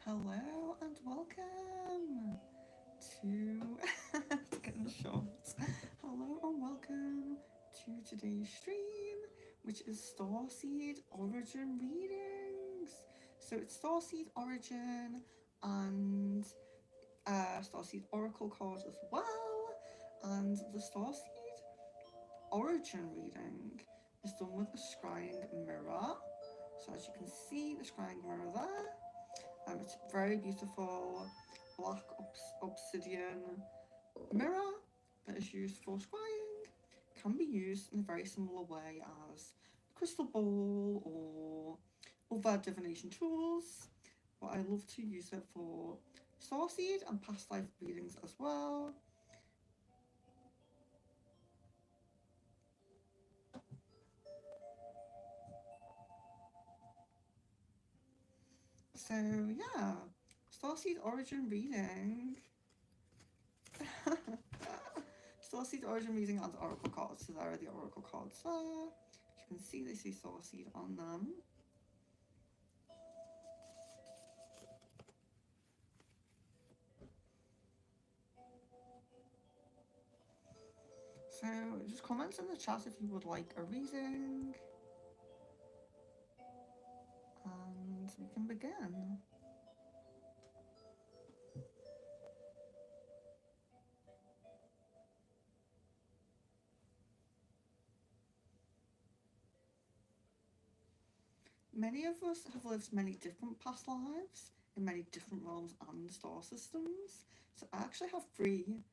Hello and welcome to getting short. Hello and welcome to today's stream, which is Starseed Origin readings. So it's Starseed Origin and Starseed Oracle cards as well. And the Starseed Origin reading is done with a scrying mirror. So as you can see, the scrying mirror there. It's very beautiful black obsidian mirror that is used for scrying. Can be used in a very similar way as a crystal ball or other divination tools, but I love to use it for starseed and past life readings as well. So yeah, starseed origin reading. Starseed origin reading and oracle cards. So there are the oracle cards there. You can see they say Starseed on them. So just comment in the chat if you would like a reading. And we can begin. Many of us have lived many different past lives in many different realms and star systems. So I actually have three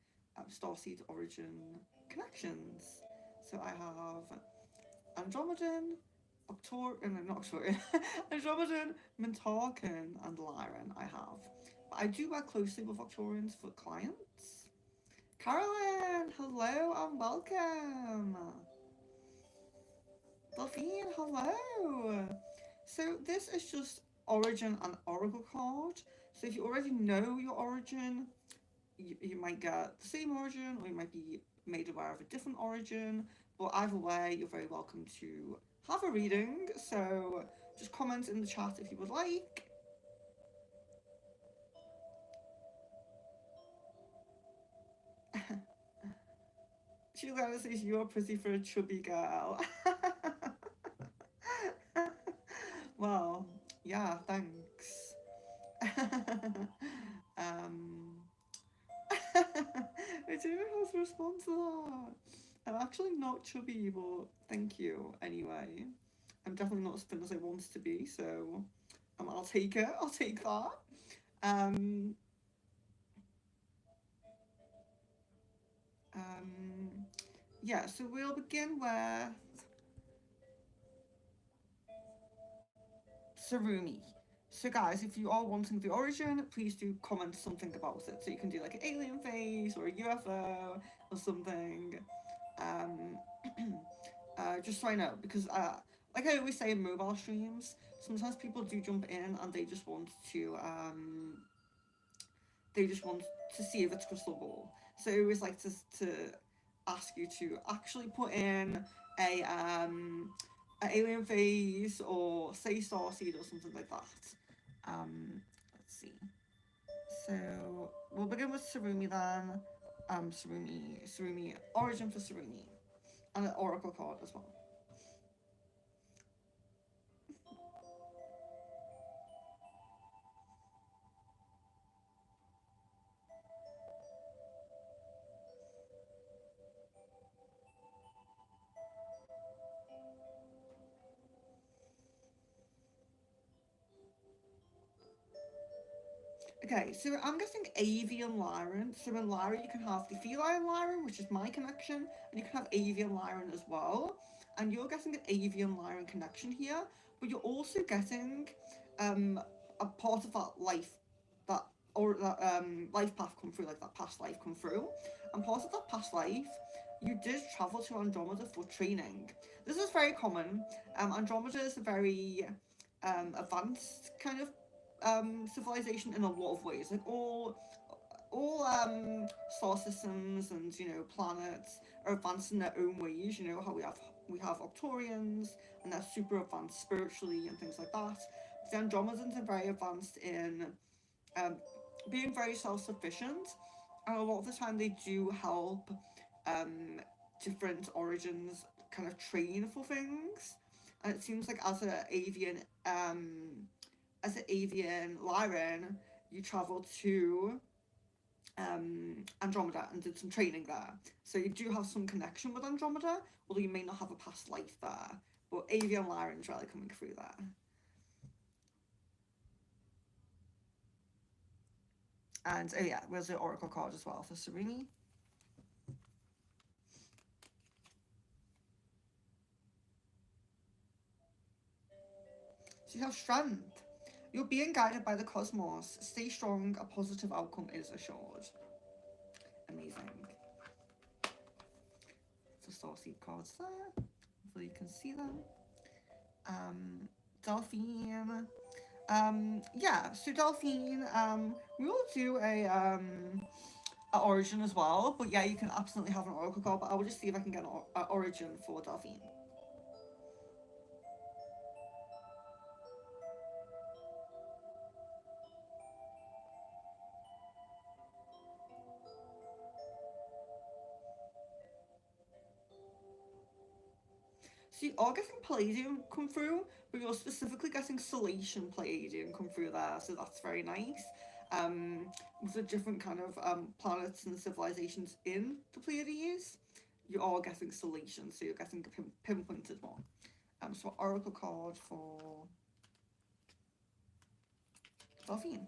Starseed origin connections. So I have Andromedan, not Octorian, Andromedan, Mintarkan, and Lyran. I have. But I do work closely with Octorians for clients. Carolyn, hello and welcome. Dolphine, hello. So this is just origin and oracle card. So if you already know your origin, you might get the same origin, or you might be made aware of a different origin. But either way, you're very welcome to have a reading. So just comment in the chat if you would like. Juliana says you're pretty for a chubby girl. Well, yeah, thanks. um, I don't know how to respond to that. I'm actually not chubby, but thank you anyway. I'm definitely not as thin as I want to be, so I'll take it. I'll take that. Um, um, yeah, so we'll begin with Sarumi. So guys, if you are wanting the origin, please do comment something about it. So you can do like an alien face or a UFO or something. Um, just so I know, because like I always say in mobile streams, sometimes people do jump in and they just want to see if it's crystal ball. So I always like to ask you to actually put in a alien face or say starseed or something like that. Let's see. So we'll begin with Sarumi then. Sarumi, origin for Sarumi, and an oracle card as well. Okay, so I'm guessing avian Lyran. So in Lyra you can have the feline Lyran, which is my connection, and you can have avian Lyran as well. And you're getting an avian Lyran connection here, but you're also getting a part of that life that or that life path come through, like that past life come through. And part of that past life, you did travel to Andromeda for training. This is very common. Andromeda is a very advanced kind of civilization in a lot of ways. Like all star systems and planets are advanced in their own ways. You know how we have Octorians and they're super advanced spiritually and things like that. The Andromedans are very advanced in um, being very self-sufficient, and a lot of the time they do help um, different origins kind of train for things. And it seems like as an avian lion, you travel to Andromeda and did some training there. So you do have some connection with Andromeda, although you may not have a past life there. But avian lions really coming through there. And oh yeah, there's the oracle card as well for Seri. So you have strength. You're being guided by the cosmos. Stay strong, a positive outcome is assured. Amazing. So starseed cards there. Hopefully you can see them. Dolphine. Yeah, so Dolphine, we will do a origin as well, but yeah, you can absolutely have an oracle card, but I will just see if I can get an origin for Dolphine. So you are getting Palladium come through, but you're specifically getting Solation Palladium come through there, so that's very nice. With the different kind of planets and civilizations in the Pleiades, you are getting Solation, so you're getting a pinpointed one. So Oracle card for Dolphine.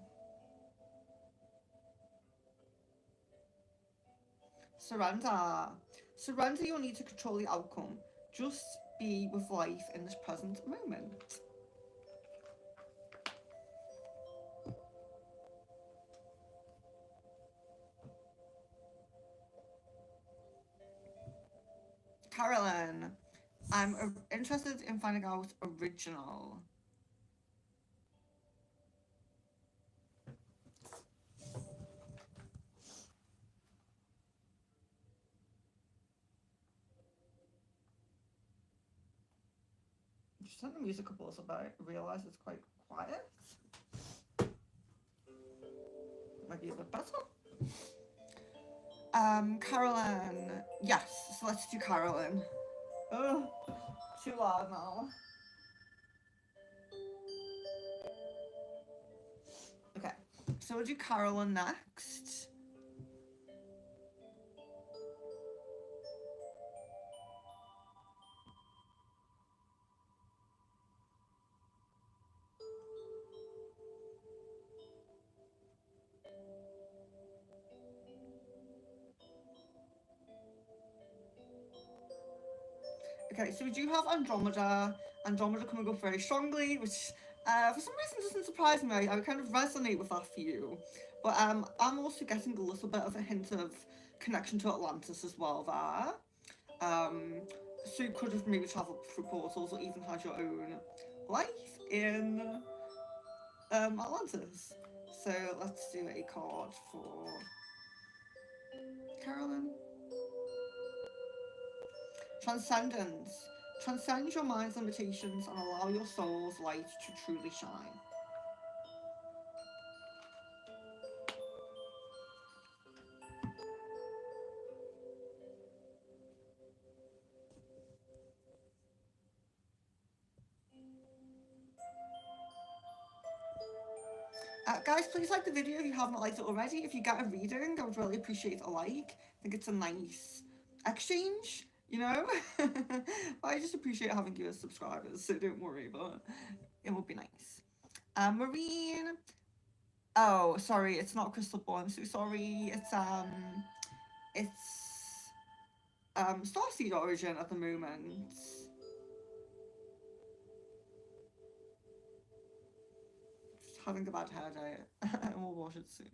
Surrender. Surrender your need to control the outcome. Just be with life in this present moment. Carolyn, I'm interested in finding out original. Just turn the music up a little bit. I realise it's quite quiet. Maybe a bit better. Carolyn. Yes, so let's do Carolyn. Oh, too loud now. Okay, so we'll do Carolyn next. Okay, so we do have Andromeda. Andromeda coming up very strongly, which for some reason doesn't surprise me. I would kind of resonate with that for you. But I'm also getting a little bit of a hint of connection to Atlantis as well there. So you could have maybe travelled through portals or even had your own life in Atlantis. So let's do a card for Carolyn. Transcendence. Transcend your mind's limitations and allow your soul's light to truly shine. Guys, please like the video if you haven't liked it already. If you get a reading, I would really appreciate a like. I think it's a nice exchange, you know? I just appreciate having you as subscribers, so don't worry, but it would be nice. Marine. Oh, sorry, it's not Crystal Ball. I'm so sorry. It's Starseed Origin at the moment. Just having a bad hair day. And we'll wash it soon.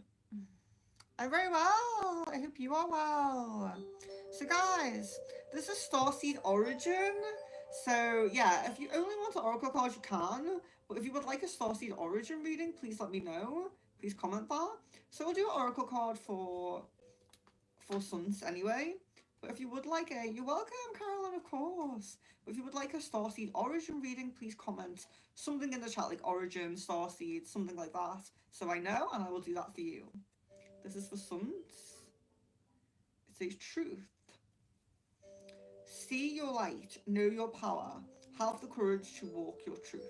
I'm very well. I hope you are well. So guys, this is Starseed Origin. So yeah, if you only want an Oracle card, you can. But if you would like a Starseed Origin reading, please let me know. Please comment that. So we'll do an Oracle card for Suns anyway. But if you would like a, you're welcome, Carolyn, of course. But if you would like a Starseed origin reading, please comment something in the chat, like origin, Starseed, something like that, so I know, and I will do that for you. This is for Suns. It says truth. See your light, know your power, have the courage to walk your truth.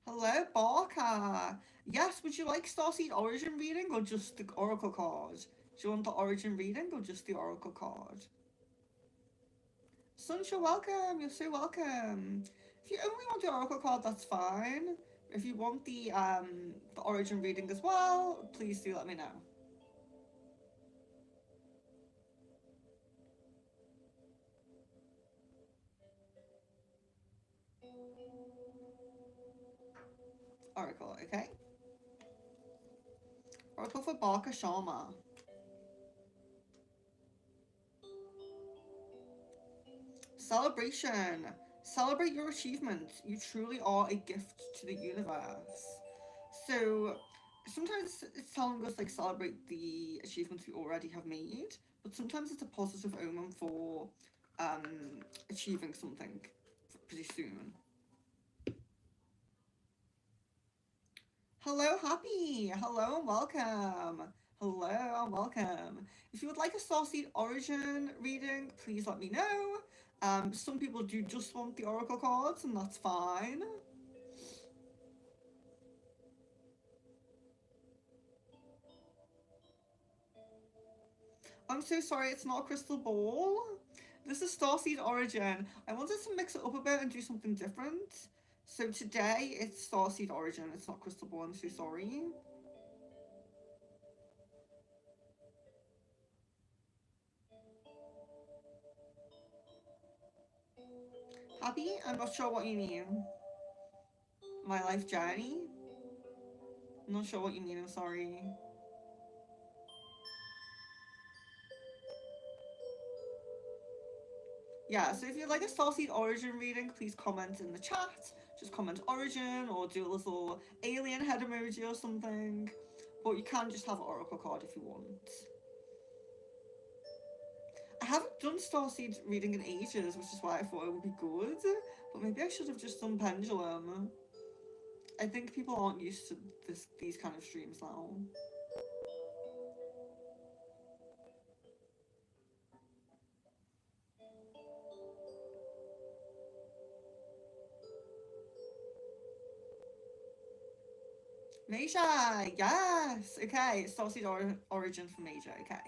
Hello, Barker. Yes, would you like Starseed origin reading or just the oracle card? Do you want the origin reading or just the oracle card? Sunch, you're welcome. You're so welcome. If you only want the oracle card, that's fine. If you want the origin reading as well, please do let me know. Oracle, okay? Oracle for Barker Sharma. Celebration. Celebrate your achievement. You truly are a gift to the universe. So sometimes it's telling us like celebrate the achievements we already have made, but sometimes it's a positive omen for achieving something pretty soon. Hello, Happy. Hello and welcome. Hello and welcome. If you would like a Starseed origin reading, please let me know. Some people do just want the oracle cards, and that's fine. I'm so sorry, it's not a crystal ball. This is Starseed Origin. I wanted to mix it up a bit and do something different. So today it's Starseed Origin, it's not crystal ball, I'm so sorry. Happy? I'm not sure what you mean. My life journey? I'm not sure what you mean, I'm sorry. Yeah, so if you'd like a Starseed Origin reading, please comment in the chat. Just comment Origin or do a little alien head emoji or something. But you can just have an Oracle card if you want. I haven't done Starseed reading in ages, which is why I thought it would be good. But maybe I should have just done Pendulum. I think people aren't used to these kind of streams now. Maia, yes! Okay, Starseed Origin for Maia, okay.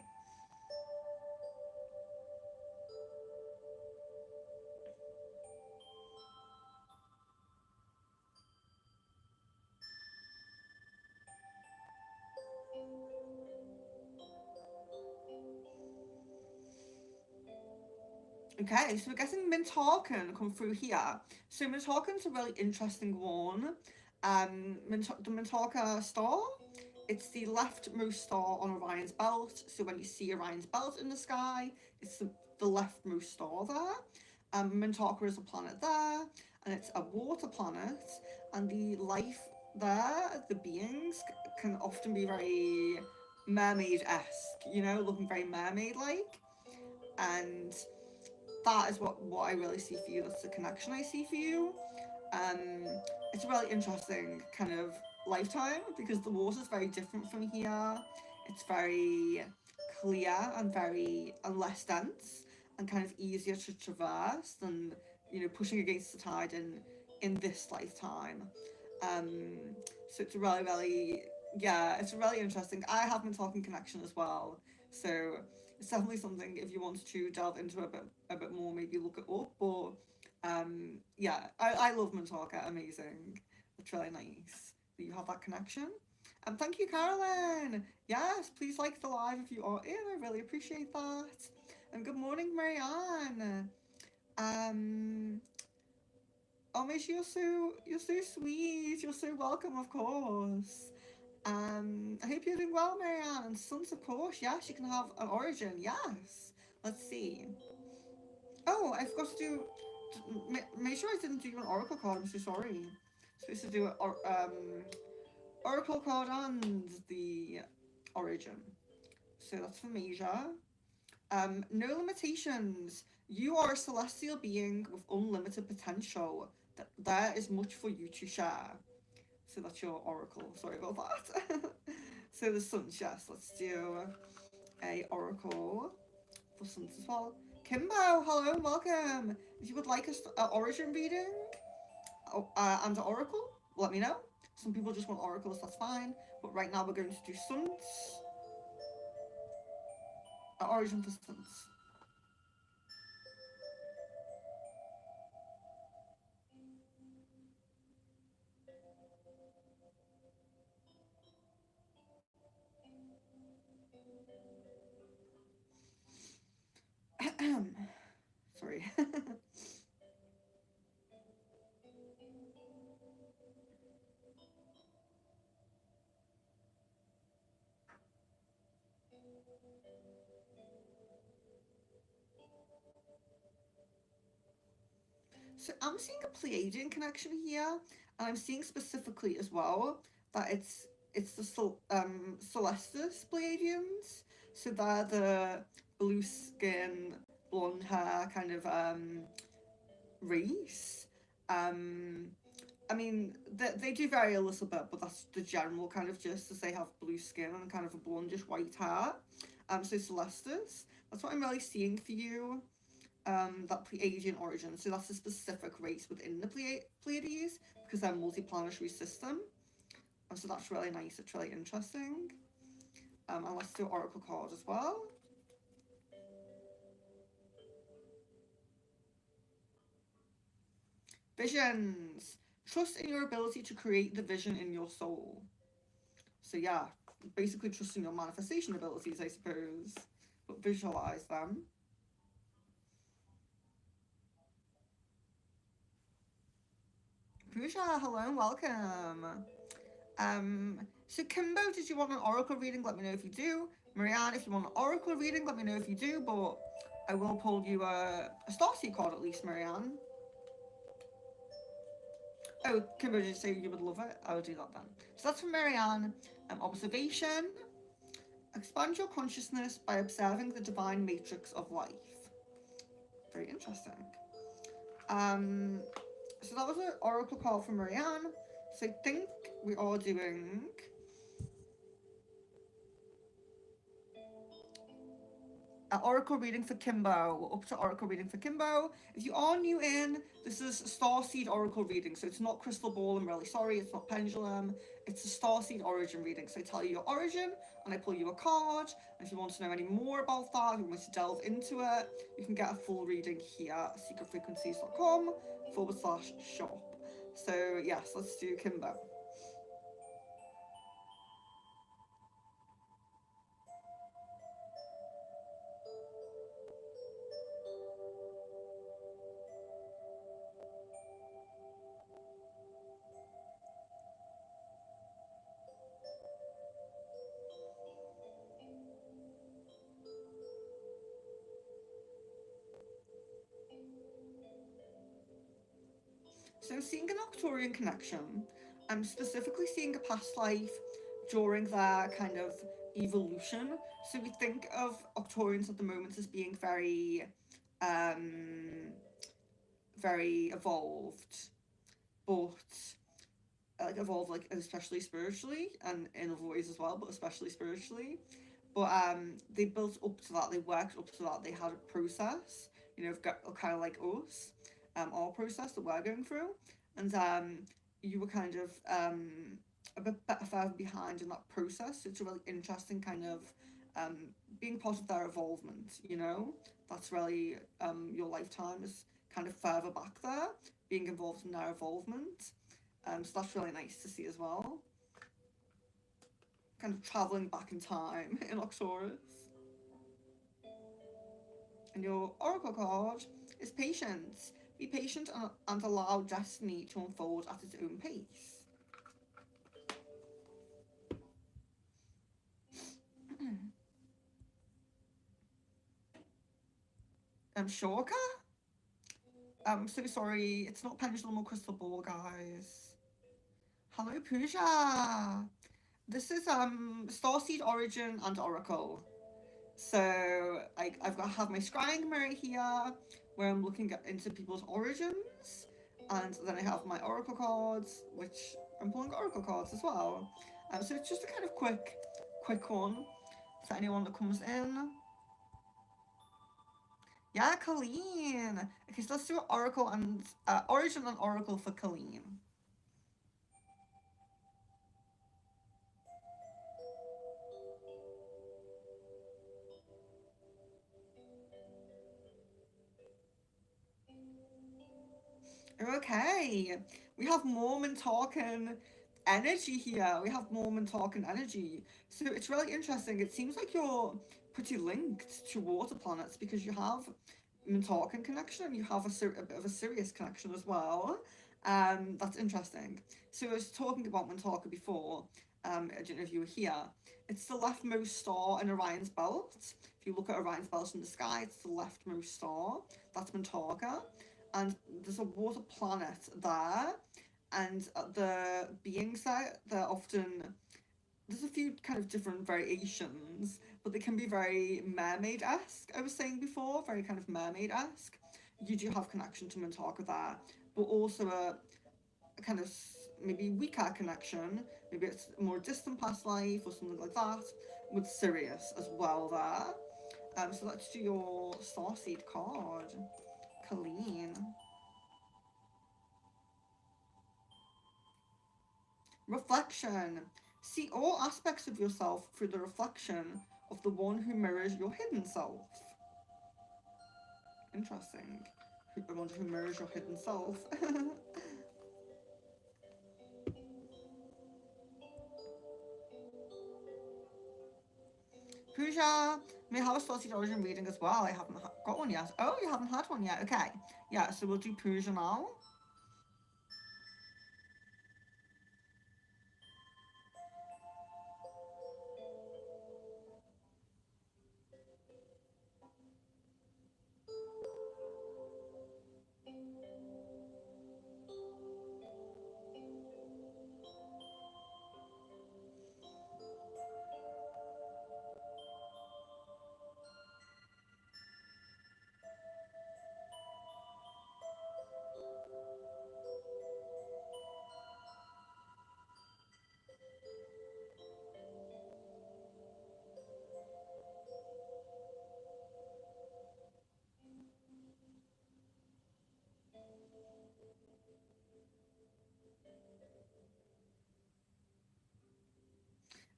Okay, so we're getting Mintarkin come through here. So Mintarkin's a really interesting one. The Mintarka star, it's the leftmost star on Orion's belt. So when you see Orion's belt in the sky, it's the leftmost star there. Mintarka is a planet there, and it's a water planet. And the life there, the beings, can often be very mermaid-esque, you know, looking very mermaid-like. And that is what I really see for you. That's the connection I see for you. Um, it's a really interesting kind of lifetime because the water's very different from here. It's very clear and less dense and kind of easier to traverse than pushing against the tide in this lifetime. Um, so it's really it's really interesting. I have been talking connection as well, so it's definitely something if you want to delve into a bit more, maybe look it up. But I love Mintarka, amazing. It's really nice that you have that connection. And thank you, Carolyn. Yes, please like the live if you are in. I really appreciate that. And good morning, Marianne. Oh, Mish, you're so sweet. You're so welcome, of course. I hope you're doing well, Marianne. And Sons, of course, yes, you can have an origin, yes. Let's see. Oh, I forgot to do. Make sure I didn't do an oracle card. I'm so sorry. Supposed to do an oracle card and the origin. So that's for Maia. No limitations. You are a celestial being with unlimited potential. There is much for you to share. So that's your oracle. Sorry about that. So the suns, yes. Let's do a oracle for suns as well. Kimbo, hello and welcome. If you would like a origin reading and an oracle, let me know. Some people just want oracles, that's fine. But right now we're going to do suns. Origin for suns. Sorry. So I'm seeing a Pleiadian connection here, and I'm seeing specifically as well that it's the Celestis Pleiadians. So they're the blue skin, blonde hair kind of race. Um, I mean, they do vary a little bit, but that's the general kind of gist, as they have blue skin and kind of a blondish white hair. So Celestis, that's what I'm really seeing for you. That Pleiadian origin. So that's a specific race within the Pleiades because they're a multi-planetary system. So that's really nice. It's really interesting. And let's do Oracle card as well. Visions. Trust in your ability to create the vision in your soul. So yeah, basically trusting your manifestation abilities, I suppose. But visualize them. Pooja, hello and welcome. So Kimbo, did you want an oracle reading? Let me know if you do. Marianne, if you want an oracle reading, let me know if you do. But I will pull you a Starseed card at least, Marianne. Oh, Kimbo, did you say you would love it? I will do that then. So that's from Marianne. Observation. Expand your consciousness by observing the divine matrix of life. Very interesting. So that was an oracle call from Marianne. So I think we are doing Oracle reading for Kimbo. We're up to Oracle reading for Kimbo. If you are new in, this is Starseed Oracle reading. So it's not Crystal Ball, I'm really sorry. It's not Pendulum. It's a Starseed origin reading. So I tell you your origin and I pull you a card. And if you want to know any more about that, if you want to delve into it, you can get a full reading here at secretfrequencies.com/shop. So yes, let's do Kimbo. So seeing an Arcturian connection, I'm specifically seeing a past life during their kind of evolution. So we think of Arcturians at the moment as being um, very evolved, but like evolved like especially spiritually and in other ways as well, but especially spiritually. But they built up to that, they worked up to that, they had a process, you know, kind of like us, our process that we're going through. And you were kind of a bit better further behind in that process. So it's a really interesting kind of um, being part of their evolvement, you know? That's really your lifetime is kind of further back there, being involved in their evolvement. So that's really nice to see as well. Kind of traveling back in time in Oxorus. And your oracle card is patience. Be patient and allow destiny to unfold at its own pace. Shorka. I'm so sorry, it's not pendulum or crystal ball, guys. Hello, Pooja. This is Starseed Origin and Oracle. So I've got have my scrying mirror here, where I'm looking into people's origins, and then I have my oracle cards, which I'm pulling oracle cards as well. So it's just a kind of quick one for anyone that comes in. Yeah, Colleen. Okay, so let's do oracle and origin and oracle for Colleen. Okay, we have Mormon talking energy here. We have Mormon talking energy. So it's really interesting. It seems like you're pretty linked to water planets because you have Mintalkan connection and you have a bit of a Sirius connection as well. That's interesting. So I was talking about Mintalka before. I don't know if you were here. It's the leftmost star in Orion's belt. If you look at Orion's belt in the sky, it's the leftmost star. That's Mintalka, and there's a water planet there, and the beings there, they're often, there's a few kind of different variations, but they can be very mermaid-esque. I was saying before, very kind of mermaid-esque. You do have connection to Mintalka there, but also a kind of maybe weaker connection. Maybe it's a more distant past life or something like that, with Sirius as well there. So let's do your Starseed card, Colleen. Reflection. See all aspects of yourself through the reflection of the one who mirrors your hidden self. Interesting. The one who mirrors your hidden self. Pooja, may have a Starseed Origin reading as well. I haven't got one yet. Oh, you haven't had one yet. Okay. Yeah, so we'll do Pooja now.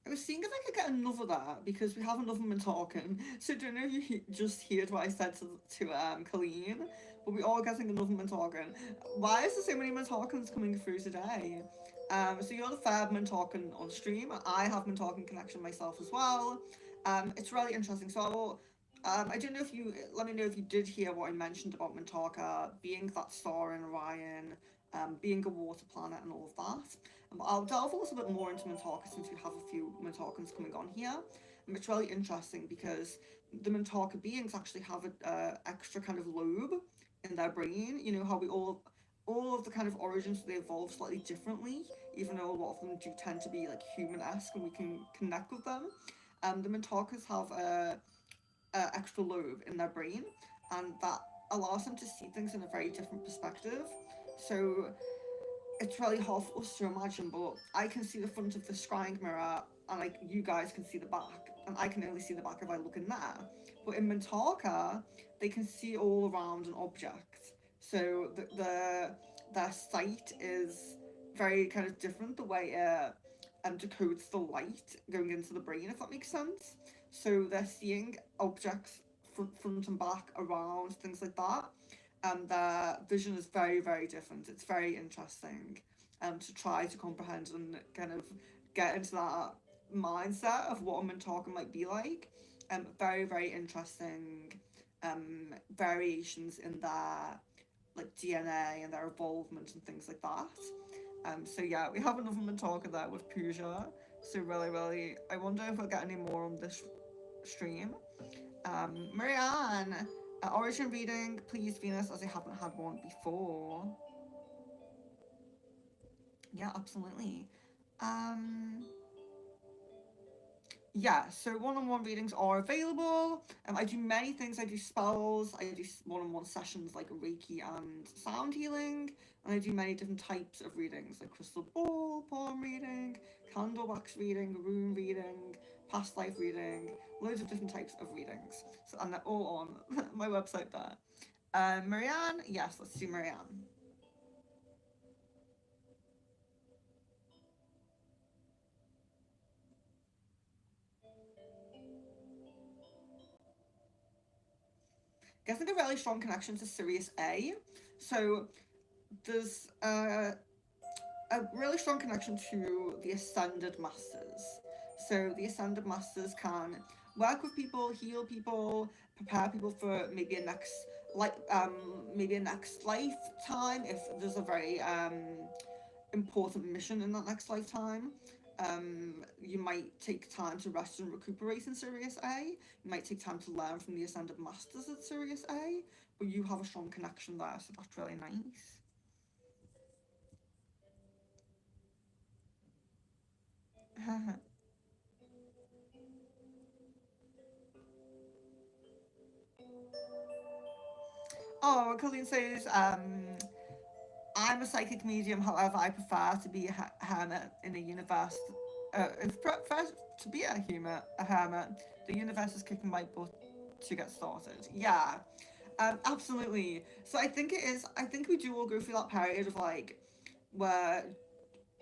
I was seeing if I could get another there because we have another one talking. So I don't know if you just heard what I said to Colleen, but we are getting another one talking. Why is there so many Talkins coming through today? So you're the third talking on stream. I have talking connection myself as well. It's really interesting. So I don't know if you let me know if you did hear what I mentioned about Mintaka being that star in Orion, being a water planet and all of that. I'll delve a little bit more into Mintaka since we have a few Mintalkans coming on here. It's really interesting because the Mintaka beings actually have an extra kind of lobe in their brain. You know how we all of the kind of origins, they evolve slightly differently, even though a lot of them do tend to be like human-esque and we can connect with them. The Mintakas have a extra lobe in their brain, and that allows them to see things in a very different perspective. So it's really hard for us to imagine, but I can see the front of the scrying mirror, and like you guys can see the back, and I can only see the back if I look in there. But in Mintaka, they can see all around an object, so their sight is very kind of different. The way it decodes the light going into the brain, if that makes sense. So they're seeing objects front and back, around, things like that, and their vision is very, very different. It's very interesting to try to comprehend and kind of get into that mindset of what a Mintaka might be like. Very, very interesting variations in their like DNA and their involvement and things like that. So yeah, we have another Mintaka there with Pooja. So really, really, I wonder if we'll get any more on this stream. Marianne, Origin reading, please, Venus, as I haven't had one before. Yeah, absolutely. Um, yeah, so one-on-one readings are available. I do many things. I do spells, I do one-on-one sessions like Reiki and sound healing, and I do many different types of readings like crystal ball, palm reading, candle wax reading, rune reading, past life reading, loads of different types of readings. So, and they're all on my website there. Marianne, yes, let's do Marianne. Getting a really strong connection to Sirius A. So there's a really strong connection to the Ascended Masters. So the Ascended Masters can work with people, heal people, prepare people for maybe a next maybe a next lifetime if there's a very important mission in that next lifetime. You might take time to rest and recuperate in Sirius A. You might take time to learn from the Ascended Masters at Sirius A, but you have a strong connection there, so that's really nice. Oh, Colleen says, I'm a psychic medium, however, I prefer to be a hermit in a universe. Prefer to be a hermit. The universe is kicking my butt to get started. Yeah, absolutely. So I think it is. I think we do all go through that period of like where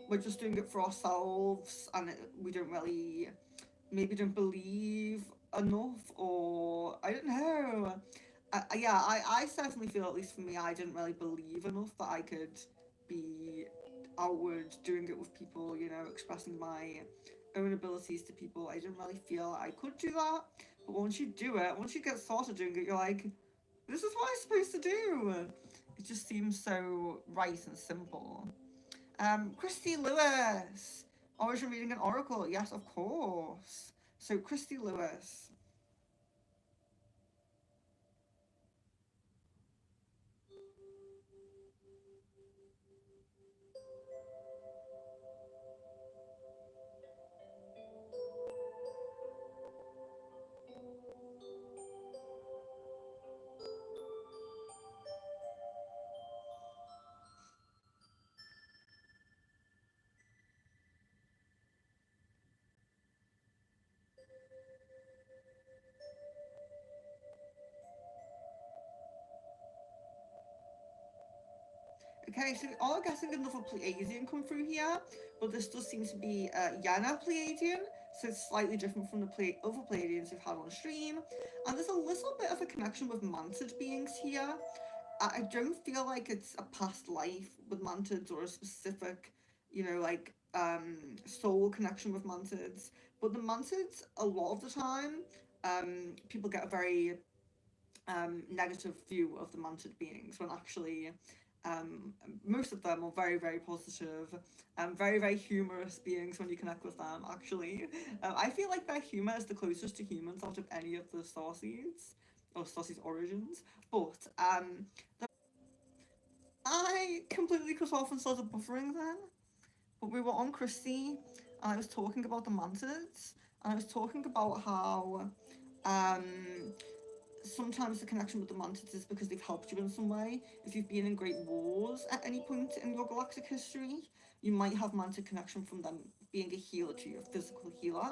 we're just doing it for ourselves, and we don't really maybe don't believe enough, or I don't know. Yeah, I certainly feel, at least for me, I didn't really believe enough that I could be outward doing it with people, you know, expressing my own abilities to people. I didn't really feel I could do that. But once you do it, once you get started doing it, you're like, this is what I'm supposed to do. It just seems so right and simple. Christy Lewis. Origin reading an oracle. Yes, of course. So, Christy Lewis. Okay, so we are getting another Pleiadian come through here, but this does seem to be Yana Pleiadian, so it's slightly different from the other Pleiadians we've had on stream. And there's a little bit of a connection with mantid beings here. I don't feel like it's a past life with mantids or a specific, you know, like soul connection with mantids. But the mantids, a lot of the time, people get a very negative view of the mantid beings when actually um, most of them are very, very positive and very, very humorous beings when you connect with them, actually. I feel like their humor is the closest to humans out of any of the starseeds or starseed origins. But I completely cut off and started buffering then. But we were on Christy, and I was talking about the mantids, and I was talking about how um, sometimes the connection with the mantids is because they've helped you in some way. If you've been in great wars at any point in your galactic history, you might have mantid connection from them being a healer to you, a physical healer.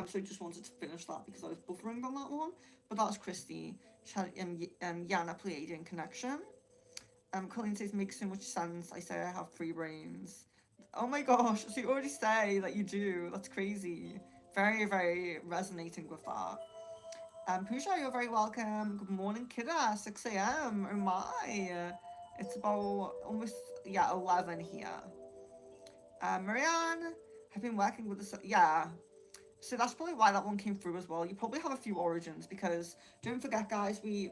So I just wanted to finish that because I was buffering on that one. But that's Christy, Yana Pleiadian connection. Colleen says makes so much sense. I say I have three brains. Oh my gosh, so you already say that you do. That's crazy. Very, very resonating with that. Pusha, you're very welcome. Good morning, kidda. 6 a.m. Oh my. It's about almost, yeah, 11 here. Marianne, have been working with this. Yeah. So that's probably why that one came through as well. You probably have a few origins because don't forget, guys, we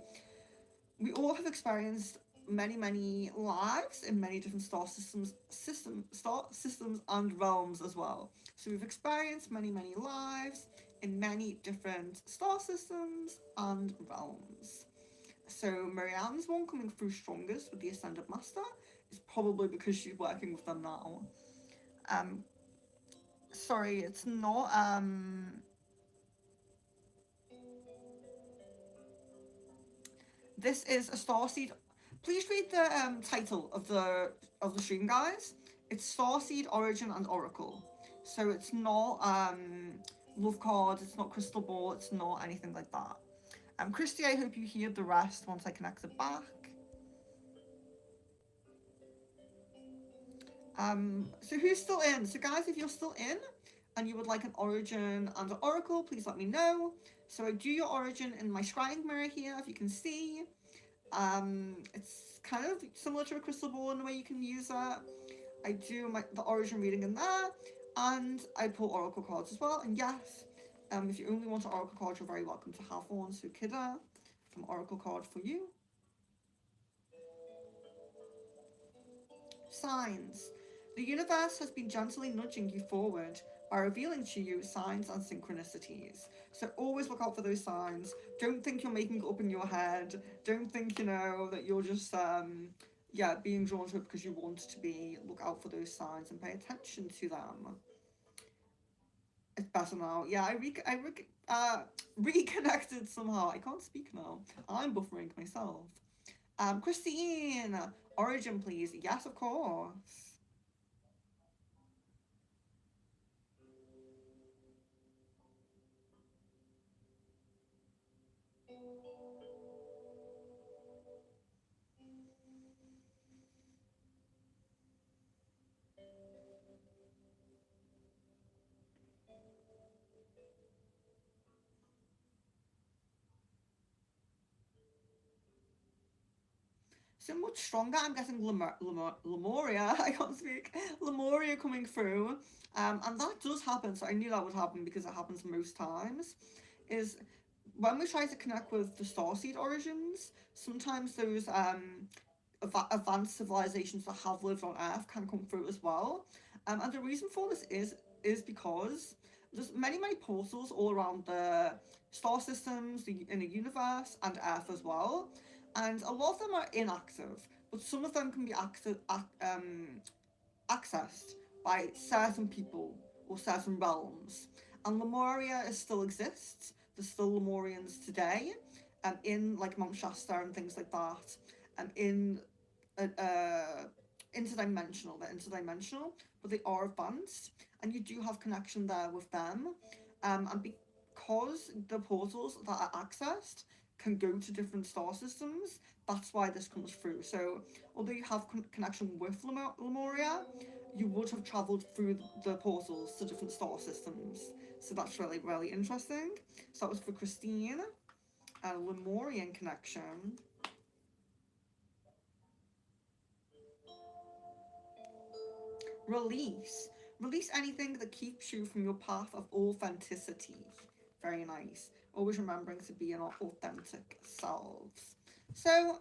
all have experienced many lives in many different star systems and realms as well. So we've experienced many lives in many different star systems and realms. So Marianne's one coming through strongest with the Ascended Master is probably because she's working with them now. Um, sorry, it's not. This is a starseed. Please read the title of the stream, guys. It's Starseed Origin and Oracle. So it's not love card. It's not crystal ball. It's not anything like that. Christy, I hope you hear the rest once I connect it back. So who's still in? So guys, if you're still in and you would like an origin and an oracle, please let me know. So I do your origin in my scrying mirror here, if you can see. It's kind of similar to a crystal ball in the way you can use it. I do the origin reading in there, and I pull oracle cards as well. And yes, if you only want an oracle card, you're very welcome to have one. So Kida, an oracle card for you. Signs. The universe has been gently nudging you forward by revealing to you signs and synchronicities. So always look out for those signs. Don't think you're making it up in your head. Don't think, you know, that you're just being drawn to it because you want to be. Look out for those signs and pay attention to them. It's better now. Yeah, reconnected somehow. I can't speak now. I'm buffering myself. Christine, origin, please. Yes, of course. So much stronger. I'm guessing Lemuria. I can't speak. Lemuria coming through. And that does happen. So I knew that would happen because it happens most times. Is when we try to connect with the starseed origins, sometimes those advanced civilizations that have lived on Earth can come through as well. And the reason for this is because there's many portals all around the star systems, in the universe, and Earth as well. And a lot of them are inactive, but some of them can be accessed by certain people or certain realms. And Lemuria still exists. There's still Lemurians today, in like Mount Shasta and things like that, in interdimensional. They're interdimensional, but they are advanced, and you do have connection there with them. And because the portals that are accessed can go to different star systems, that's why this comes through. So, although you have connection with Lemuria, you would have travelled through the portals to different star systems. So that's really interesting. So that was for Christine. A Lemurian connection. Release. Release anything that keeps you from your path of authenticity. Very nice. Always remembering to be our authentic selves. So,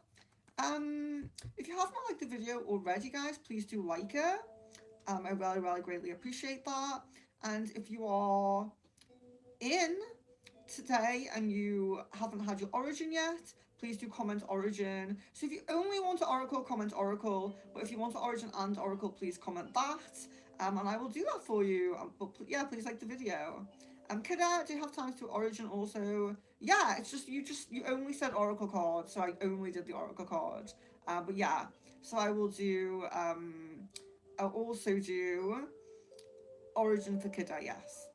if you have not liked the video already, guys, please do like it. I really greatly appreciate that. And if you are in today and you haven't had your origin yet, please do comment origin. So if you only want an oracle, comment oracle. But if you want an origin and oracle, please comment that. And I will do that for you. But yeah, please like the video. Kida, do you have time to origin also? Yeah, it's just you only said oracle card, so I only did the oracle card. But yeah, so I will do. I'll also do origin for Kida. Yes.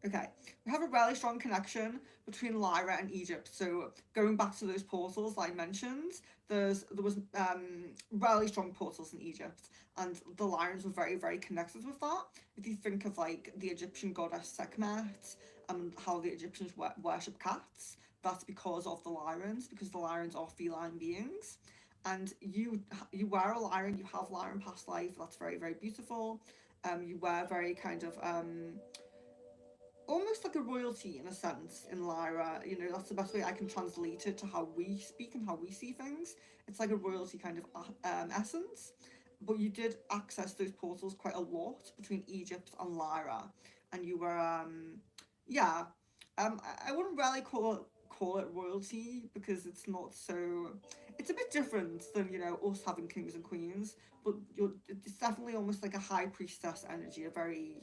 Okay, we have a really strong connection between Lyra and Egypt. So going back to those portals that I mentioned, there was really strong portals in Egypt, and the Lyrans were very connected with that. If you think of like the Egyptian goddess Sekhmet and how the Egyptians worship cats, that's because of the Lyrans, because the Lyrans are feline beings. And you were a Lyran, you have Lyran past life. That's very beautiful. You were very kind of almost like a royalty in a sense in Lyra. You know, that's the best way I can translate it to how we speak and how we see things. It's like a royalty kind of essence. But you did access those portals quite a lot between Egypt and Lyra, and you were yeah, I wouldn't really call it royalty because it's not so. It's a bit different than, you know, us having kings and queens, but it's definitely almost like a high priestess energy, a very,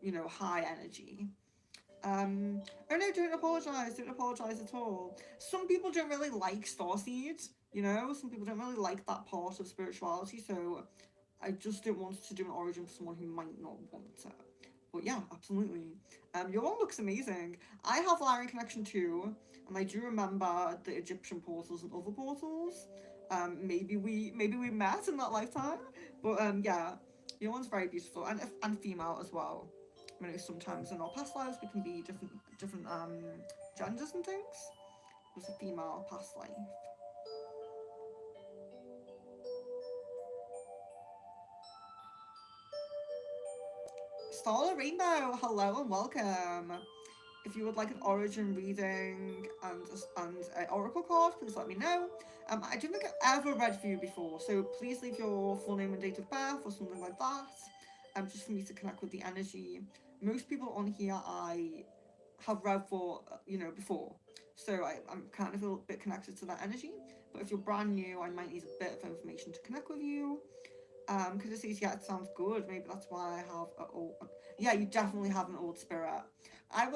you know, high energy. Oh no, don't apologise at all. Some people don't really like starseed, you know, some people don't really like that part of spirituality, so I just don't want to do an origin for someone who might not want it. But yeah, absolutely. Your one looks amazing. I have Lyran connection too, and I do remember the Egyptian portals and other portals. Maybe we met in that lifetime, but yeah, your one's very beautiful and female as well. I know sometimes in our past lives we can be different genders and things. It was a female past life. Starla Rainbow, hello and welcome. If you would like an origin reading and an oracle card, please let me know. I don't think I've ever read for you before, so please leave your full name and date of birth or something like that. Just for me to connect with the energy. Most people on here I have read for, you know, before, so I'm kind of a little bit connected to that energy. But if you're brand new, I might need a bit of information to connect with you. Because it says, yeah, it sounds good. Maybe that's why I have a old. Yeah, you definitely have an old spirit. I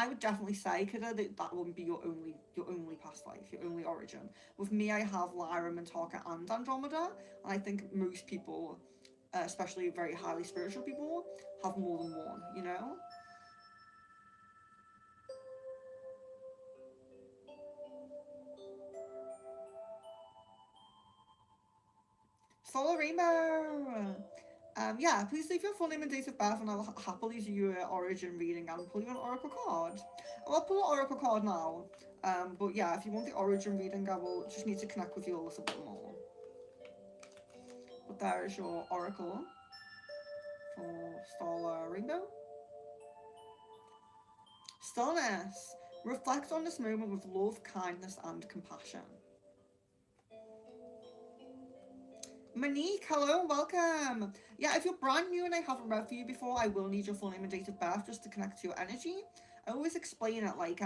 would definitely say, Kida, that wouldn't be your only past life, your only origin. With me, I have Lyra, Mintaka, and Andromeda, and I think most people, especially very highly spiritual people, have more than one. You know. Follow Rainbow. Yeah, please leave your full name and date of birth, and I will happily do your origin reading and pull you an oracle card. I'll pull an oracle card now. But yeah, if you want the origin reading, I will just need to connect with you a little bit more. But there is your oracle for Starla Rainbow. Stillness. Reflect on this moment with love, kindness, and compassion. Monique, hello, welcome. Yeah, if you're brand new and I haven't read for you before, I will need your full name and date of birth just to connect to your energy. I always explain it like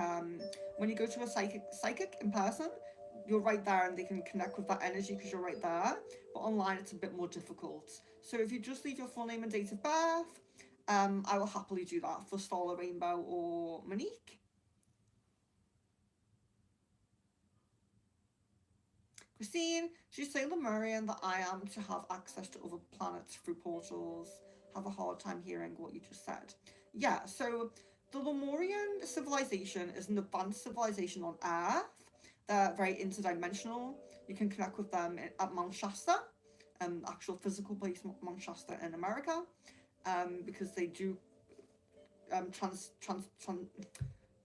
when you go to a psychic in person, you're right there and they can connect with that energy because you're right there. But online, it's a bit more difficult. So if you just leave your full name and date of birth, I will happily do that for Starla Rainbow or Monique. Christine, she's saying the Marian that I am to have access to other planets through portals. Have a hard time hearing what you just said. Yeah, so the Lemurian civilization is an advanced civilization on Earth. They're very interdimensional. You can connect with them at Mount Shasta, actual physical place Mount Shasta in America, because they do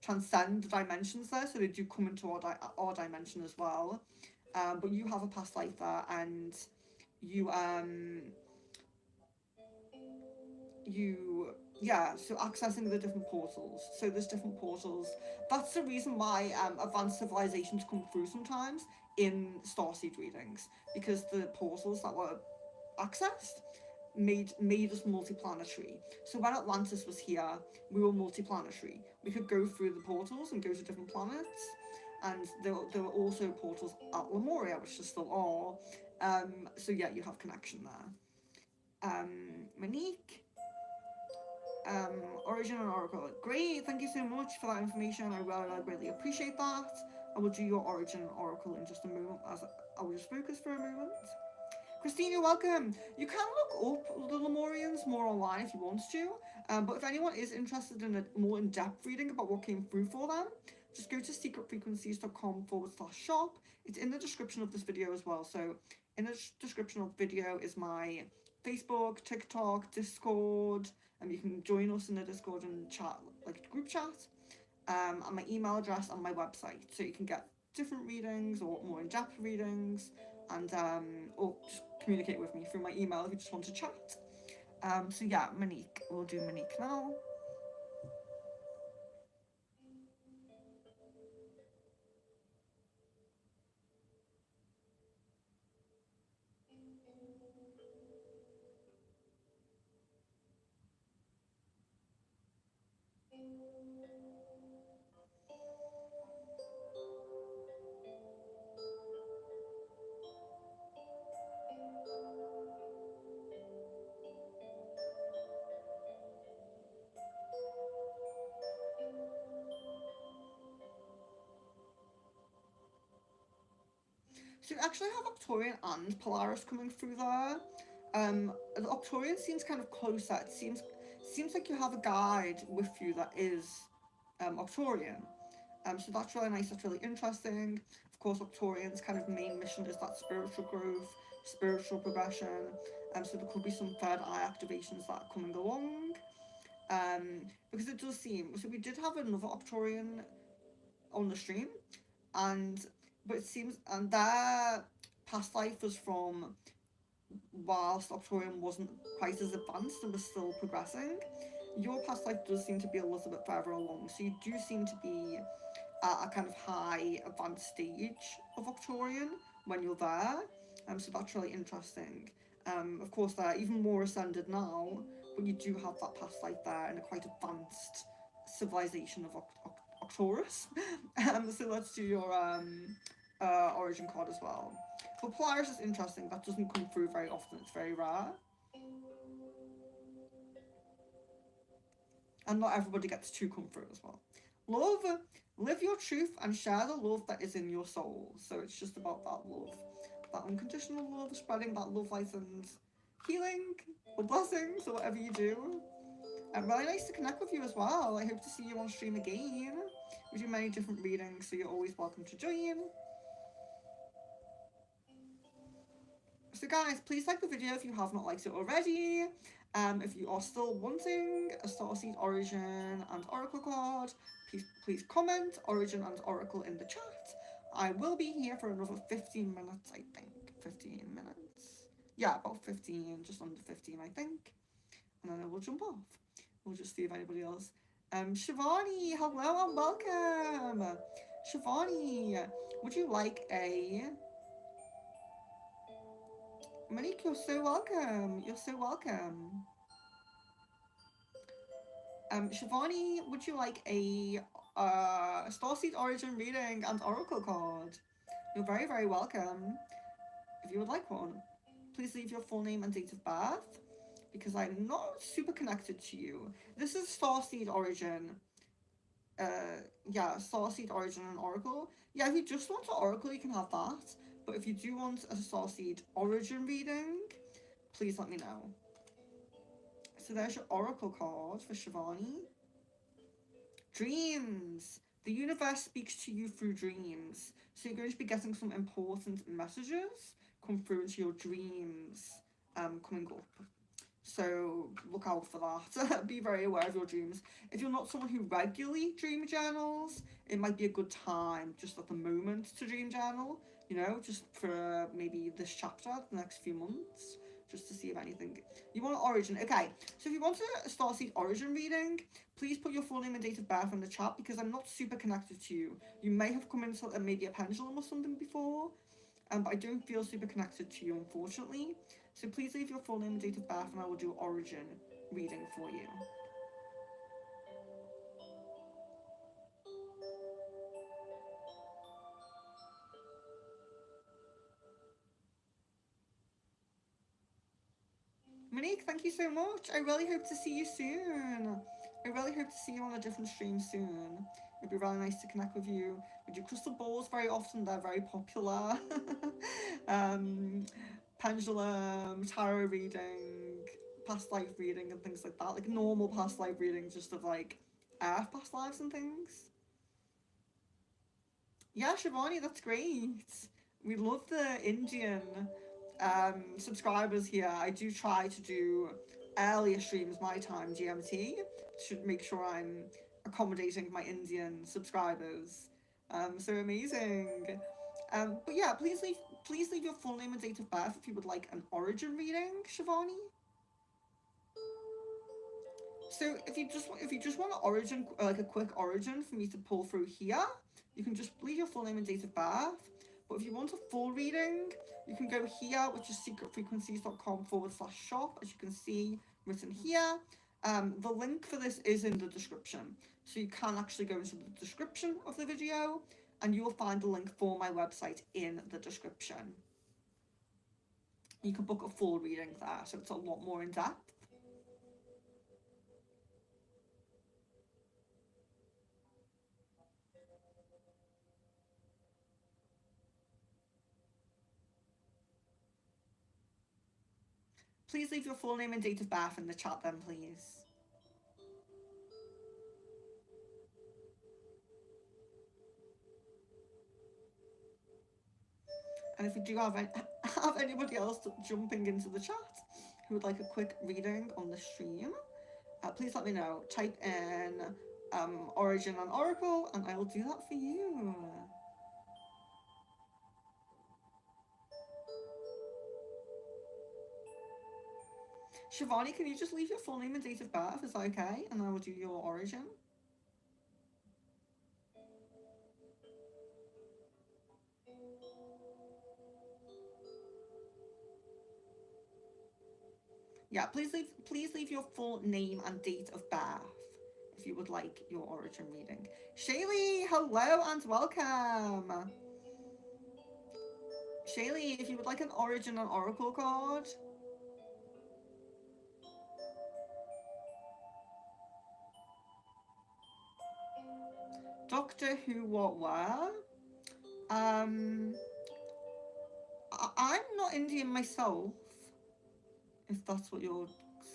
transcend dimensions there, so they do come into our dimension as well. But you have a past life there, and you yeah, so accessing the different portals. So there's different portals. That's the reason why advanced civilizations come through sometimes in starseed readings, because the portals that were accessed made us multiplanetary. So when Atlantis was here, we were multiplanetary. We could go through the portals and go to different planets, and there were also portals at Lemuria, which there still are. So yeah, you have connection there. Monique, Origin and Oracle. Great, thank you so much for that information. I really appreciate that. I will do your Origin and Oracle in just a moment, as I will just focus for a moment. Christine, you're welcome. You can look up the Lemurians more online if you want to, but if anyone is interested in a more in-depth reading about what came through for them, just go to secretfrequencies.com/shop. It's in the description of this video as well. So in the description of the video is my Facebook, TikTok, Discord, and you can join us in the Discord and chat, like group chat, and my email address and my website, so you can get different readings or more in-depth readings, and or just communicate with me through my email if you just want to chat. So yeah, Monique, we'll do Monique now. So you actually have Octorian and Polaris coming through there. The Octorian seems kind of closer. It seems like you have a guide with you that is Octorian. So that's really nice, that's really interesting. Of course, Octorian's kind of main mission is that spiritual growth, spiritual progression. So there could be some third eye activations that are coming along. Because it does seem, so we did have another Octorian on the stream, and but it seems, and their past life was from whilst Octorian wasn't quite as advanced and was still progressing. Your past life does seem to be a little bit further along, so you do seem to be at a kind of high advanced stage of Octorian when you're there. So that's really interesting. Of course, they're even more ascended now, but you do have that past life there in a quite advanced civilization of Octorus. So let's do your origin card as well. But Polaris is interesting. That doesn't come through very often. It's very rare. And not everybody gets to come through as well. Love, live your truth and share the love that is in your soul. So it's just about that love, that unconditional love, spreading that love light and healing or blessings or whatever you do. And really nice to connect with you as well. I hope to see you on stream again. We do many different readings, so you're always welcome to join. So guys, please like the video if you have not liked it already. If you are still wanting a Starseed Origin and Oracle card, please comment Origin and Oracle in the chat. I will be here for another 15 minutes, I think. 15 minutes. Yeah, about 15, just under 15, I think. And then I will jump off. We'll just see if anybody else. Shivani, hello and welcome. Shivani, would you like a... Monique, you're so welcome. You're so welcome. Shivani, would you like a Starseed Origin reading and Oracle card? You're very, very welcome. If you would like one, please leave your full name and date of birth, because I'm not super connected to you. This is Starseed Origin. Yeah, Starseed Origin and Oracle. Yeah, if you just want an Oracle, you can have that. But if you do want a Starseed Origin reading, please let me know. So there's your Oracle card for Shivani. Dreams. The universe speaks to you through dreams. So you're going to be getting some important messages come through into your dreams coming up. So look out for that. Be very aware of your dreams. If you're not someone who regularly dream journals, it might be a good time just at the moment to dream journal, you know, just for maybe this chapter, the next few months, just to see if anything. You want an origin. Okay, so if you want a Starseed Origin reading, please put your full name and date of birth in the chat, because I'm not super connected to you. You may have come into maybe a pendulum or something before, but I don't feel super connected to you, unfortunately. So please leave your full name and date of birth, and I will do origin reading for you. Monique, thank you so much. I really hope to see you soon. I really hope to see you on a different stream soon. It'd be really nice to connect with you. We do crystal balls very often. They're very popular. Pendulum, tarot reading, past life reading and things like that. Like normal past life reading, just of like earth past lives and things. Yeah, Shivani, that's great. We love the Indian subscribers here. I do try to do earlier streams my time, GMT, to make sure I'm accommodating my Indian subscribers. So amazing. But yeah, please leave your full name and date of birth if you would like an origin reading, Shivani. So if you just want an origin, like a quick origin for me to pull through here, you can just leave your full name and date of birth. But if you want a full reading, you can go here, which is secretfrequencies.com/shop, as you can see written here. The link for this is in the description. So you can actually go into the description of the video, and you will find the link for my website in the description. You can book a full reading there, so it's a lot more in depth. Please leave your full name and date of birth in the chat then, please. And if you do have anybody else jumping into the chat who would like a quick reading on the stream, please let me know. Type in Origin and Oracle, and I will do that for you. Shivani, can you just leave your full name and date of birth? Is that okay? And I will do your origin. Yeah, please leave your full name and date of birth if you would like your origin reading. Shaylee, hello and welcome. Shaylee, if you would like an origin and oracle card. Doctor Who, what, where? I'm not Indian myself, if that's what you're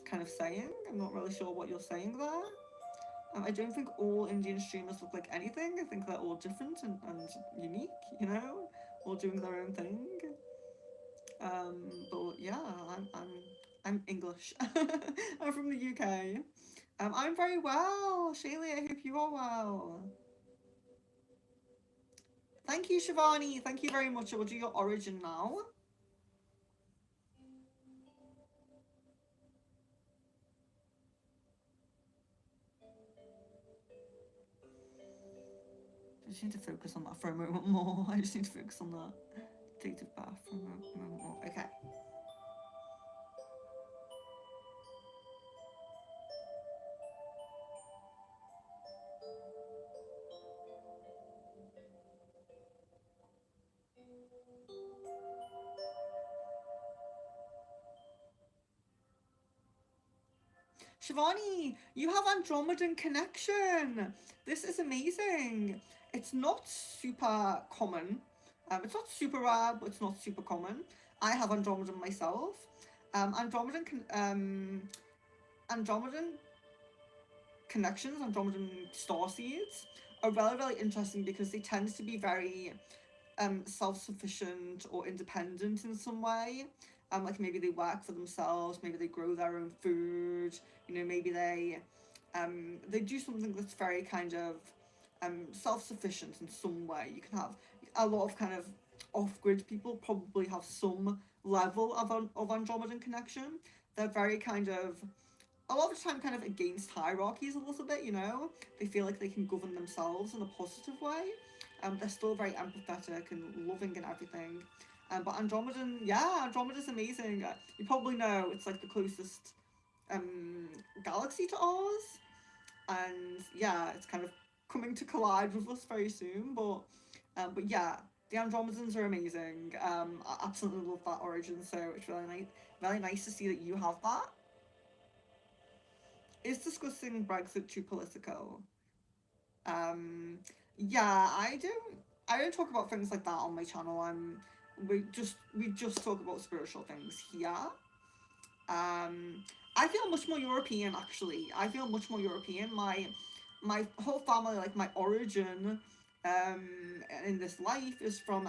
kind of saying. I'm not really sure what you're saying there. I don't think all Indian streamers look like anything. I think they're all different and unique, you know, all doing their own thing. But yeah, I'm English. I'm from the UK. I'm very well, Shaylee. I hope you are well. Thank you, Shivani. Thank you very much. I will do your origin now. I just need to focus on that for a moment more. I just need to focus on that date of birth for a moment more. Okay. Shivani, you have Andromedan connection. This is amazing. It's not super common. It's not super rare, but it's not super common. I have Andromedan myself. Andromedan connections, Andromedan star seeds, are really interesting because they tend to be very self-sufficient or independent in some way. Like maybe they work for themselves, maybe they grow their own food, you know, maybe they do something that's very kind of self-sufficient in some way. You can have a lot of kind of off-grid people probably have some level of Andromedan connection. They're very kind of, a lot of the time, kind of against hierarchies a little bit, you know? They feel like they can govern themselves in a positive way. They're still very empathetic and loving and everything. But Andromedan, yeah, Andromeda's amazing. You probably know it's like the closest galaxy to ours. And yeah, it's kind of coming to collide with us very soon. But yeah, the Andromedans are amazing. I absolutely love that origin, so it's really nice to see that you have that. Is discussing Brexit too political? Yeah, I don't talk about things like that on my channel. We just talk about spiritual things here. I feel much more European, actually. I feel much more European. My whole family, like my origin in this life is from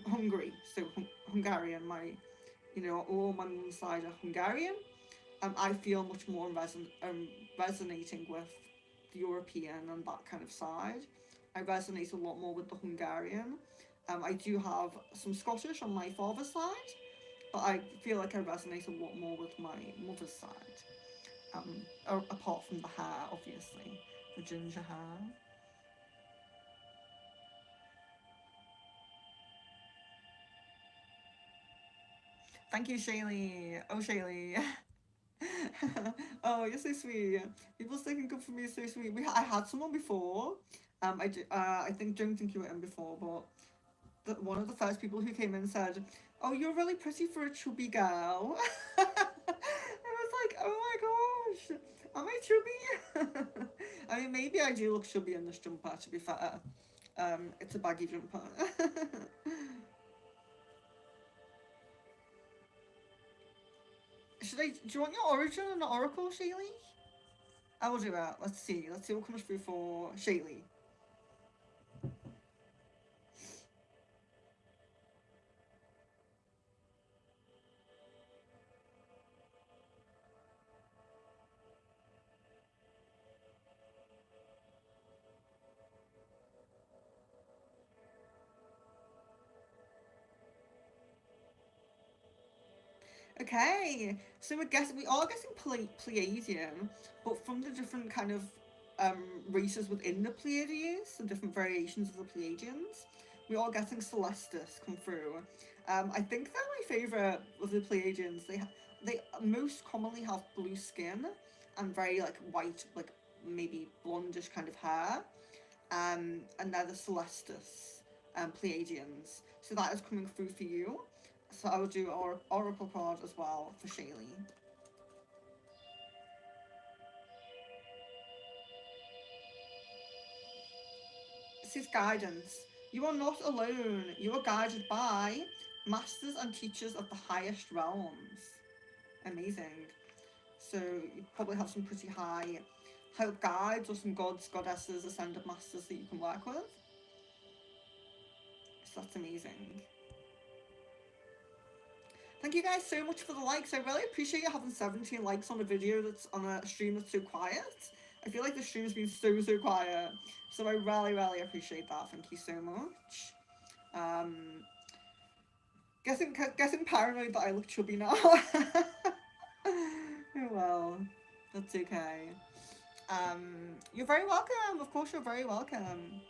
Hungary, so Hungarian. All my mum's side are Hungarian. I feel much more resonating with the European and that kind of side. I resonate a lot more with the Hungarian. I do have some Scottish on my father's side, but I feel like I resonate a lot more with my mother's side. Apart from the hair, obviously, the ginger hair. Thank you, Shaylee. Oh, Shaylee. Oh, you're so sweet. People sticking up for me is so sweet. I had someone before. I don't think you were in before, but one of the first people who came in said, "Oh, you're really pretty for a chubby girl." I was like, "Oh my gosh, am I chubby?" I mean, maybe I do look chubby in this jumper. To be fair, it's a baggy jumper. Do you want your origin and oracle, Shaylee? I will do it. Let's see. Let's see what comes through for Shaylee. Okay, so we are guessing Pleiadian, but from the different kind of races within the Pleiades, the different variations of the Pleiadians, we are getting Celestis come through. I think they're my favourite of the Pleiadians. They most commonly have blue skin and very like white, like maybe blondish kind of hair. And they're the Celestis Pleiadians. So that is coming through for you. So I will do Oracle card as well for Shaylee. This is guidance. You are not alone. You are guided by masters and teachers of the highest realms. Amazing. So you probably have some pretty high guides or some gods, goddesses, ascended masters that you can work with. So that's amazing. Thank you guys so much for the likes. I really appreciate you having 17 likes on a video that's on a stream that's so quiet. I feel like the stream's been so quiet. So I really appreciate that. Thank you so much. Guessing paranoid that I look chubby now. Oh well, that's okay. You're very welcome. Of course, you're very welcome.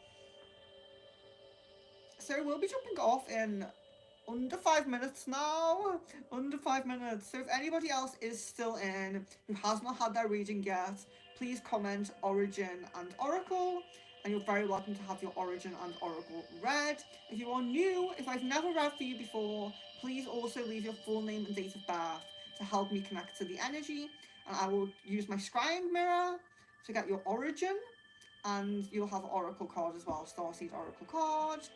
So we'll be jumping off in under 5 minutes now. Under 5 minutes. So if anybody else is still in who has not had their reading yet, please comment Origin and Oracle, and you're very welcome to have your Origin and Oracle read. If you are new, if I've never read for you before, please also leave your full name and date of birth to help me connect to the energy, and I will use my scrying mirror to get your Origin, and you'll have an Oracle card as well, Starseed Oracle card.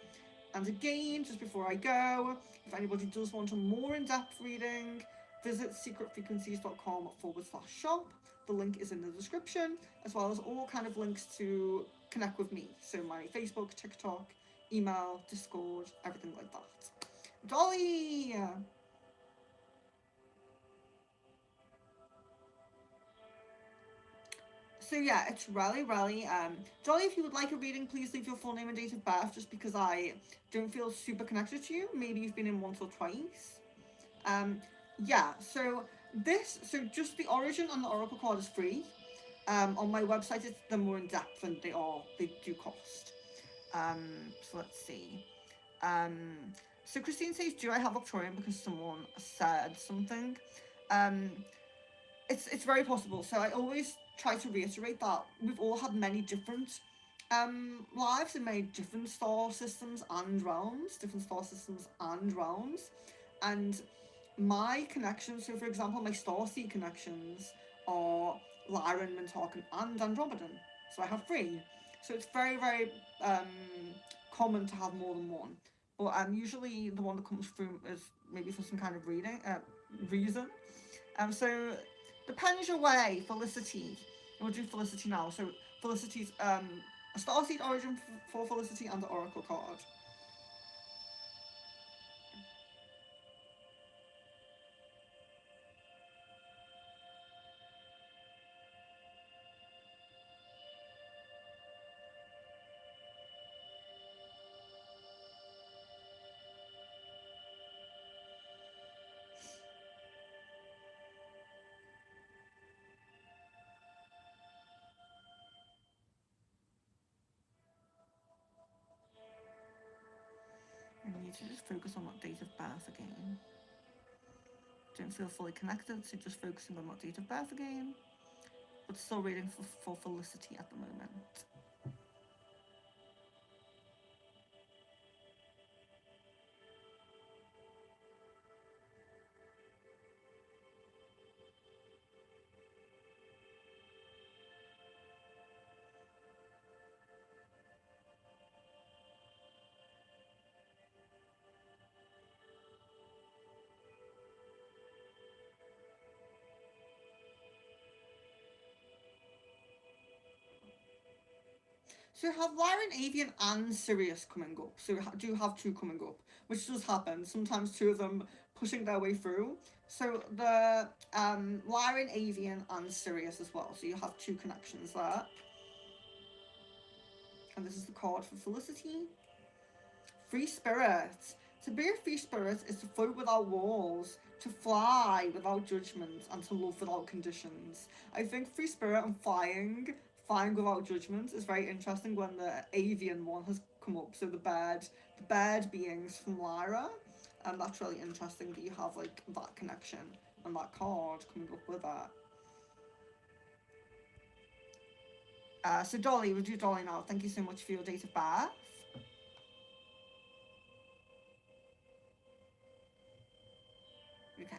And again, just before I go, if anybody does want a more in-depth reading, visit secretfrequencies.com/shop. The link is in the description, as well as all kind of links to connect with me. So my Facebook, TikTok, email, Discord, everything like that. Dolly! So yeah, it's really, Dolly, if you would like a reading, please leave your full name and date of birth, just because I don't feel super connected to you. Maybe you've been in once or twice. Yeah, so just the Origin and the Oracle card is free. On my website, they're more in depth, and they do cost. So let's see. So Christine says, do I have Victorian because someone said something? It's very possible. So I always try to reiterate that we've all had many different lives in many different star systems and realms, and my connections, so for example, my starseed connections are Lyran, Mintarkan, and Andromedan. So I have 3. So it's very common to have more than one. But usually the one that comes through is maybe for some kind of reason. So depends your way, Felicity. We'll do Felicity now. So Felicity's a Starseed Origin for Felicity and the Oracle card. I need to just focus on that date of birth again. Don't feel fully connected, so just focusing on that date of birth again. But still reading for Felicity at the moment. So we have Lyra and Avian and Sirius coming up. So we do have 2 coming up, which does happen. Sometimes 2 of them pushing their way through. So the Lyra and Avian and Sirius as well. So you have 2 connections there. And this is the card for Felicity. Free spirit. To be a free spirit is to float without walls, to fly without judgment, and to love without conditions. I think free spirit and flying without judgment is very interesting when the avian one has come up. So the bird beings from Lyra, and that's really interesting that you have like that connection and that card coming up with that. So Dolly, we'll do Dolly now. Thank you so much for your date of birth. Okay.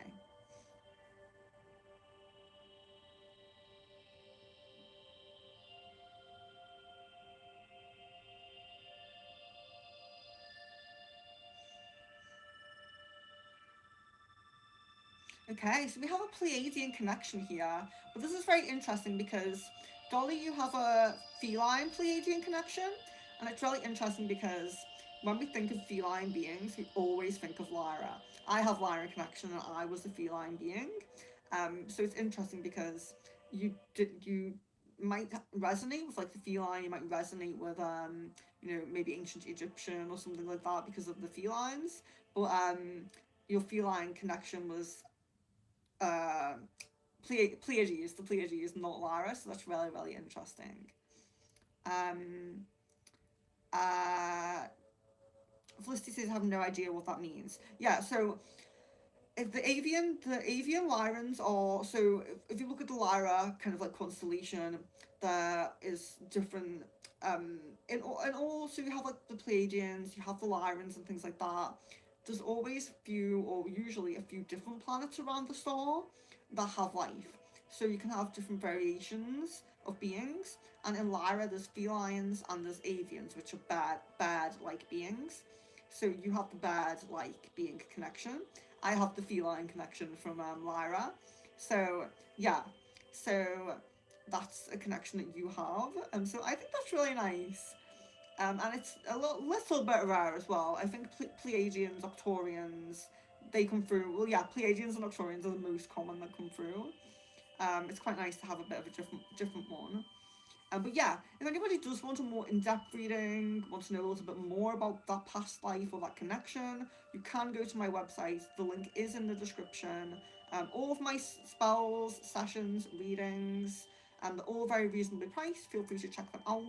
Okay, so we have a Pleiadian connection here, but this is very interesting because Dolly, you have a feline Pleiadian connection, and it's really interesting because when we think of feline beings, we always think of Lyra. I have Lyra connection, and I was a feline being, so it's interesting because you might resonate with like the feline, you might resonate with maybe ancient Egyptian or something like that because of the felines, but your feline connection was Pleiades, the Pleiades, not Lyra, so that's really, really interesting. Felicity says, I have no idea what that means. Yeah, so if the avian Lyrans are, so if you look at the Lyra kind of like constellation, there is different, in all, so you have like the Pleiadians, you have the Lyrans and things like that. There's always usually a few different planets around the star that have life. So you can have different variations of beings. And in Lyra, there's felines and there's avians, which are bird-like beings. So you have the bird-like being connection. I have the feline connection from Lyra. So yeah, so that's a connection that you have. And so I think that's really nice. And it's a little bit rare as well. I think Pleiadians, Octorians, they come through. Well, yeah, Pleiadians and Octorians are the most common that come through. It's quite nice to have a bit of a different one. But yeah, if anybody does want a more in-depth reading, wants to know a little bit more about that past life or that connection, you can go to my website. The link is in the description. All of my spells, sessions, readings, and they're all very reasonably priced. Feel free to check them out.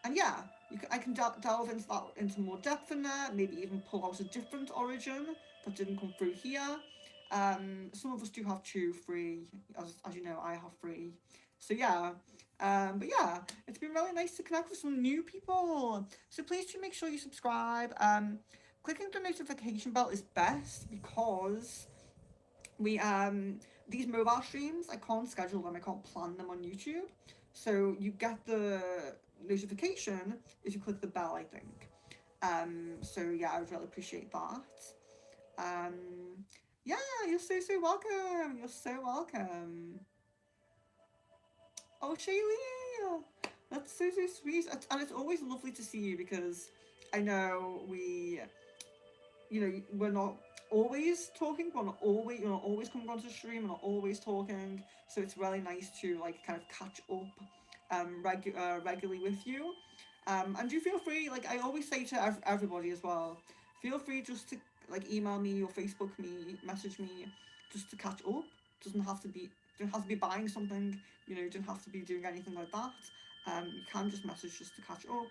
And yeah, I can delve into more depth in there, maybe even pull out a different origin that didn't come through here. Some of us do have 2 free, as you know, I have 3. So yeah, but yeah, it's been really nice to connect with some new people. So please do make sure you subscribe. Clicking the notification bell is best because we these mobile streams, I can't schedule them, I can't plan them on YouTube. So you get the notification if you click the bell, I think. So yeah, I would really appreciate that. Yeah, you're so welcome. You're so welcome. Oh, Shaye, that's so sweet. And it's always lovely to see you because I know we're not always talking, you're not always coming onto the stream, we're not always talking, so it's really nice to like kind of catch up regularly with you. And do feel free, like I always say to everybody as well, feel free just to like email me or Facebook me, message me, just to catch up. Doesn't have to be buying something, you don't have to be doing anything like that. You can just message just to catch up.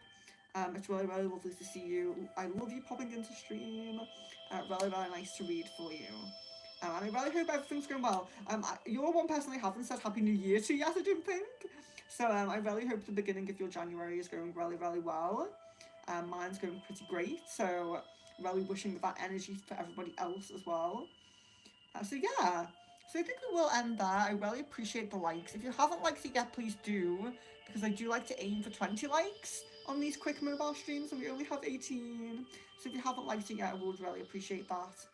It's really, really lovely to see you. I love you popping into stream. Really, really nice to read for you. And I really hope everything's going well. You're one person I haven't said Happy New Year to yet, I don't think. So I really hope the beginning of your January is going really, really well. Mine's going pretty great. So really wishing that energy for everybody else as well. So yeah. So I think we will end there. I really appreciate the likes. If you haven't liked it yet, please do. Because I do like to aim for 20 likes on these quick mobile streams, and we only have 18. So if you haven't liked it yet, I would really appreciate that.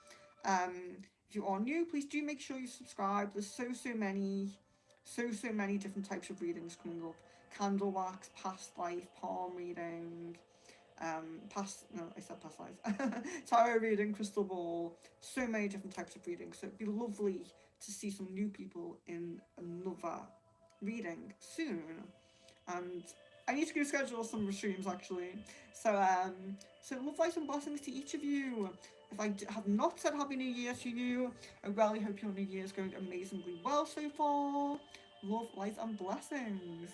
If you are new, please do make sure you subscribe. There's so so many different types of readings coming up. Candle wax, past life, palm reading, I said past lives. Tarot reading, crystal ball, so many different types of reading. So it'd be lovely to see some new people in another reading soon. And I need to go schedule some streams actually. So love, light, and blessings to each of you. If I have not said Happy New Year to you, I really hope your New Year is going amazingly well so far. Love, light, and blessings.